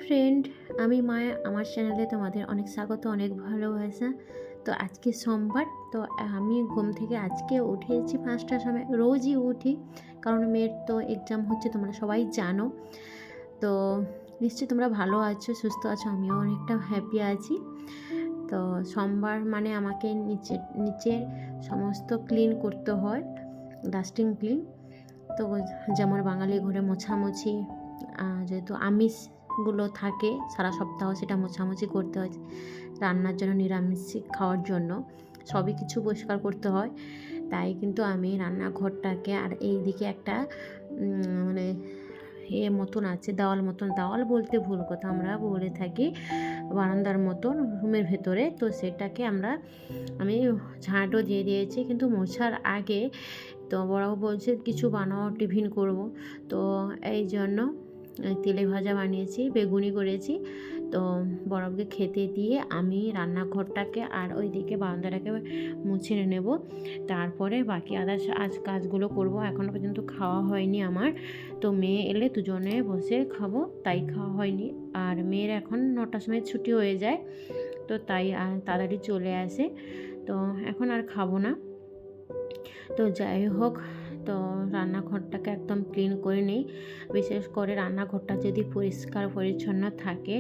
Friend, আমি মায়া। আমার চ্যানেলে তোমাদের অনেক স্বাগত, অনেক ভালোবাসা। তো আজকে সোমবার, তো আমি ঘুম থেকে আজকে উঠেছি 5টার সময়। রোজই উঠি, কারণ মেয়ের তো এক্সাম হচ্ছে, তোমরা সবাই জানো। তো নিশ্চয়ই তোমরা ভালো আছো, সুস্থ আছো, আমিও অনেকটা হ্যাপি আছি। তো সোমবার মানে আমাকে নিচের সমস্ত ক্লিন করতে হয়, ডাস্টিং ক্লিন। তো যেমন বাঙালি ঘরে মোছামুছি, যেহেতু আমিষগুলো থাকে সারা সপ্তাহ, সেটা মোছামুছি করতে হয়। রান্নার জন্য, নিরামিষ খাওয়ার জন্য সবই কিছু পরিষ্কার করতে হয়। তাই কিন্তু আমি রান্নাঘরটাকে, আর এই দিকে একটা মানে মতন আছে, দেওয়াল বলতে ভুল কথা, আমরা বলে থাকি বারান্দার মতন রুমের ভেতরে। তো সেটাকে আমি ঝাঁটও দিয়ে দিয়েছি, কিন্তু মোছার আগে তো বড়বাবু বলছে কিছু বানাও, টিফিন করব। তো এই জন্য তেলে ভাজা বানিয়েছি, বেগুনি করেছি। তো বড়বাবুকে খেতে দিয়ে আমি রান্নাঘরটাকে আর ওইদিকে বারান্দাটাকে মুছে নেব। তারপরে বাকি আজ কাজগুলো করব। এখনও পর্যন্ত খাওয়া হয়নি আমার। তো মেয়ে এলে দুজনে বসে খাবো, তাই খাওয়া হয়নি। আর মেয়ের এখন 9টার সময় ছুটি হয়ে যায়, তো তাই তাড়াতাড়ি চলে আসে। তো এখন আর খাবো না। তো যাই হোক, তো রান্নাঘরটাকে একদম ক্লিন করে নিই। বিশেষ করে রান্নাঘরটা যদি পরিষ্কার পরিচ্ছন্ন থাকে,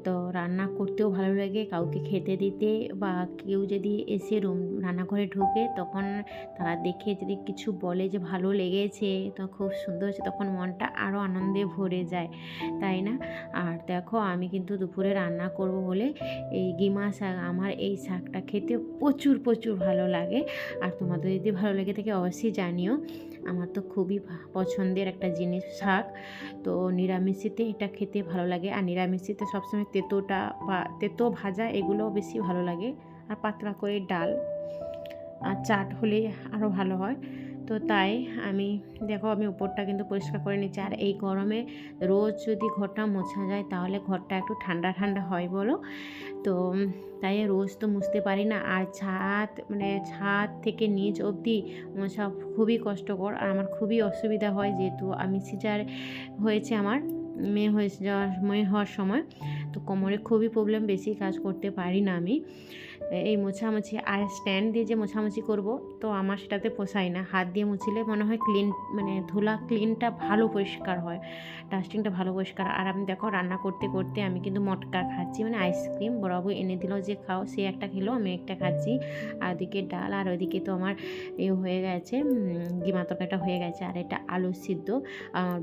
তো রান্না করতেও ভালো লাগে, কাউকে খেতে দিতে, বা কেউ যদি এসে রান্নাঘরে ঢোকে, তখন তারা দেখে যদি কিছু বলে যে ভালো লেগেছে, তো খুব সুন্দর হয়েছে, তখন মনটা আরও আনন্দে ভরে যায়, তাই না? আর দেখো, আমি কিন্তু দুপুরে রান্না করব বলে এই গিমা শাক, আমার এই শাকটা খেতে প্রচুর প্রচুর ভালো লাগে। আর তোমাদের যদি ভালো লেগে থাকে অবশ্যই জানিও। আমার তো খুবই পছন্দের একটা জিনিস শাক। তো নিরামিষিতে এটা খেতে ভালো লাগে, আর নিরামিষিতে সবসময় তেঁতোটা বা তেঁতো ভাজা এগুলো বেশি ভালো লাগে। আর পাতলা করে ডাল আর চাট হলে আরও ভালো হয়। তো তাই আমি উপরটা কিন্তু পরিষ্কার করে নিচ্ছি। আর এই গরমে রোজ যদি ঘরটা মোছা যায়, তাহলে ঘরটা একটু ঠান্ডা ঠান্ডা হয় বলো। তো তাই রোজ তো মুছতে পারি না। আর ছাদ থেকে নিচ অবধি মোছা খুবই কষ্টকর, আর আমার খুবই অসুবিধা হয়, যেহেতু আমি সিজার হয়েছে আমার, মেয়ে হওয়ার সময়। তো কোমরে খুবই প্রবলেম, বেশি কাজ করতে পারি না আমি। এই মোছামুছি আর স্ট্যান্ড দিয়ে যে মোছামুছি করব, তো আমার সেটাতে পোষায় না। হাত দিয়ে মুছলে মনে হয় ক্লিন, ধুলা ক্লিনটা ভালো পরিষ্কার হয়, ডাস্টিংটা ভালো পরিষ্কার। আর আমি দেখো, রান্না করতে করতে আমি কিন্তু মটকা খাচ্ছি, আইসক্রিম। বড়বাবু এনে দিল যে খাও, সে একটা খেলো, আমি একটা খাচ্ছি। আর ওদিকে ডাল, আর ওইদিকে তো আমার হয়ে গেছে, গিমা তরকারিটা হয়ে গেছে। আর এটা আলু সিদ্ধ,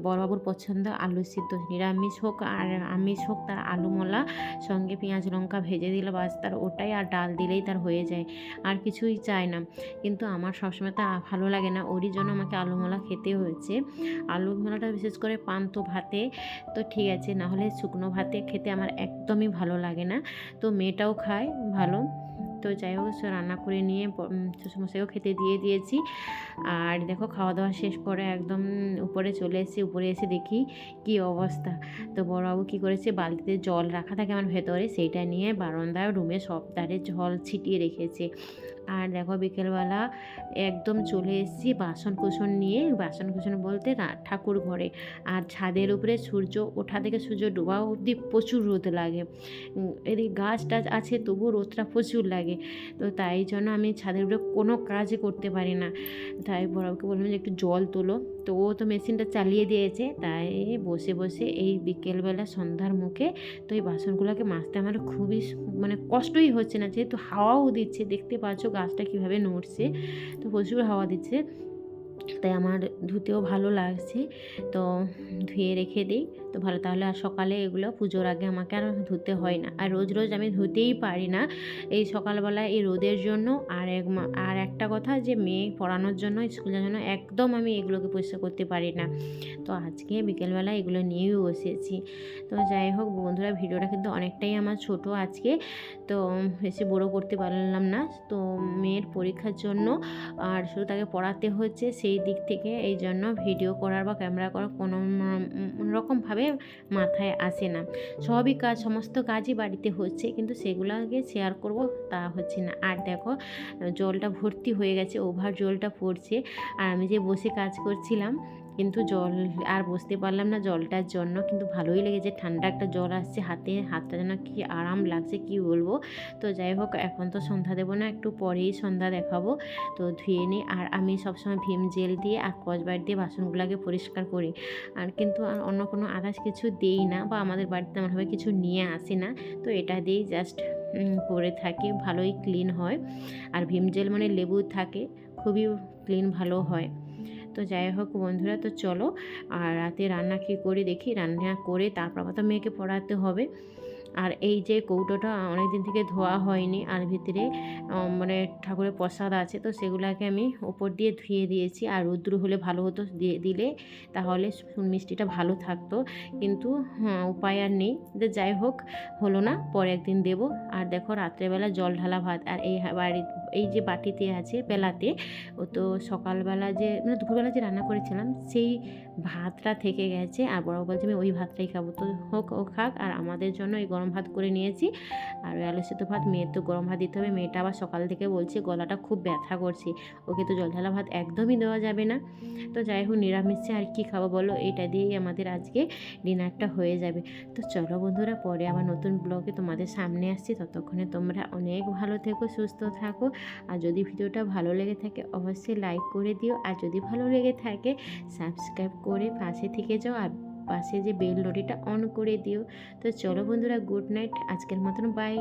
বড়বাবুর পছন্দ আলু সিদ্ধ, নিরামিষ হোক আর আমিষ হোক, তার আলু মোলা সঙ্গে পেঁয়াজ লঙ্কা ভেজে দিলে বাস, তার ওটাই, আর ডাল দিলেই তার হয়ে যায়, আর কিছুই চায় না। কিন্তু আমার সবসময় তা ভালো লাগে না, ওরই জন্য আমাকে আলু মোলা খেতে হয়েছে। আলু মোলাটা বিশেষ করে পান্তা ভাতে তো ঠিক আছে, নাহলে শুকনো ভাতে খেতে আমার একদমই ভালো লাগে না। তো মেয়েটাও খায় ভালো। তো যাই হোক, রান্না করে নিয়ে শ্বশুরমশাইও খেতে দিয়ে দিয়েছি। আর দেখো, খাওয়া দাওয়া শেষ করে একদম উপরে চলে এসেছি। উপরে এসে দেখি কি অবস্থা। তো বড়বাবু কী করেছে, বালতিতে জল রাখা থাকে আমার ভেতরে, সেইটা নিয়ে বারান্দায় রুমে সব ধারে জল ছিটিয়ে রেখেছে। আর দেখো, বিকেলবেলা একদম চলে এসেছি বাসন কুসন নিয়ে। বাসন কুসন বলতে ঠাকুর ঘরে। আর ছাদের উপরে সূর্য ওঠা থেকে সূর্য ডোবা অবধি প্রচুর রোদ লাগে। এদিকে গাছ টাছ আছে, তবুও রোদটা প্রচুর লাগে। তো তাই জন্য আমি ছাদের উপরে কোনো কাজই করতে পারি না। তাই বড়বাবুকে বললাম যে একটু জল তোলো। তো ও তো মেশিনটা চালিয়ে দিয়েছে, তাই বসে বসে এই বিকেলবেলা সন্ধ্যার মুখে তো এই বাসনগুলোকে মাজতে আমার খুবই কষ্টই হচ্ছে না, যেহেতু হাওয়াও দিচ্ছে, দেখতে পাচ্ছ গাছটা কীভাবে নড়ছে, তো প্রচুর হাওয়া দিচ্ছে, তাই আমার ধুতেও ভালো লাগছে। তো ধুয়ে রেখে দিই, তো ভালো। তাহলে আর সকালে এগুলো পুজোর আগে আমাকে আর ধুতে হয় না। আর রোজ রোজ আমি ধুতেই পারি না এই সকালবেলা এই রোদের জন্য। আর একটা কথা, যে মেয়ে পড়ানোর জন্য, স্কুলের জন্য একদম আমি এগুলোকে পরিষ্কার করতে পারি না। তো আজকে বিকেলবেলা এগুলো নিয়েই বসেছি। তো যাই হোক বন্ধুরা, ভিডিওটা কিন্তু অনেকটাই আমার ছোট আজকে, তো বেশি বড় করতে পারলাম না। তো মেয়ের পরীক্ষার জন্য, আর শুধু তাকে পড়াতে হচ্ছে, সেই দিক থেকে এই জন্য ভিডিও করার বা ক্যামেরা করার কোনো রকমভাবে মাথায় আসে না। সমস্ত কাজই বাড়িতে হচ্ছে, কিন্তু সেগুলোকে শেয়ার করব তা হচ্ছে না। আর দেখো, জলটা ভর্তি হয়ে গেছে, ওভার জলটা পড়ছে। আর আমি যে বসে কাজ করছিলাম কিন্তু জল আর বসতে পারলাম না জলটার জন্য, কিন্তু ভালোই লেগেছে, ঠান্ডা একটা জল আসছে হাতটা যেন কি আরাম লাগছে কি বলবো। তো যাই হোক, এখন তো সন্ধ্যা দেবো না, একটু পরেই সন্ধ্যা দেখাবো। তো ধুয়ে নিই, আর আমি সবসময় ভীম জেল দিয়ে আর স্কচব্রাইট দিয়ে বাসনগুলোকে পরিষ্কার করি, আর কিন্তু আর অন্য কোনো আদার্স কিছু দিই না, বা আমাদের বাড়িতে তেমনভাবে কিছু নিয়ে আসি না। তো এটা দিয়েই জাস্ট করে থাকি, ভালোই ক্লিন হয়। আর ভীম জেল মানে লেবু থাকে, খুবই ক্লিন ভালো হয়। তো যাই হোক বন্ধুরা, তো চলো আর রাতে রান্না কী করি দেখি, রান্না করে তারপর তো মেয়েকে পড়াতে হবে। আর এই যে কৌটোটা অনেক দিন থেকে ধোয়া হয়নি, আর ভিতরে মানে ঠাকুরের প্রসাদ আছে, তো সেগুলোকে আমি ওপর দিয়ে ধুয়ে দিয়েছি। আর রৌদ্র হলে ভালো হতো, দিয়ে দিলে তাহলে মিষ্টিটা ভালো থাকতো, কিন্তু উপায় আর নেই। তো যাই হোক, হলো না, পরে একদিন দেবো। আর দেখো রাত্রেবেলা জল ঢালা ভাত, আর এই যে বাটিতে আছে বেলাতে, ও তো সকালবেলা যে মানে দুপুরবেলা যে রান্না করেছিলাম সেই ভাতটা থেকে গেছে, আর বড় বলছে আমি ওই ভাতটাই খাবো। তো হোক, ও খাক, আর আমাদের জন্য এই গরম ভাত করে নিয়েছি। আর ওই আলু সেদ্ধ ভাত, মেয়ের তো গরম ভাত দিতে হবে। মেয়েটা আবার সকাল থেকে বলছে গলাটা খুব ব্যথা করছে, ওকে তো জল ঢালা ভাত একদমই দেওয়া যাবে না। তো যাই হোক, নিরামিষে আর কি খাবো বলো, এটা দিয়েই আমাদের আজকে ডিনারটা হয়ে যাবে। তো চলো বন্ধুরা, পরে আবার নতুন ব্লগে তোমাদের সামনে আসছি, ততক্ষণে তোমরা অনেক ভালো থেকো, সুস্থ থাকো। আর যদি ভিডিওটা ভালো লেগে থাকে অবশ্যই লাইক করে দিও, আর যদি ভালো লেগে থাকে সাবস্ক্রাইব করে পাশে থেকে যাও, আর পাশে যে বেল ঘন্টিটা অন করে দিও। তো চলো বন্ধুরা, গুড নাইট, আজকের মতন বাই।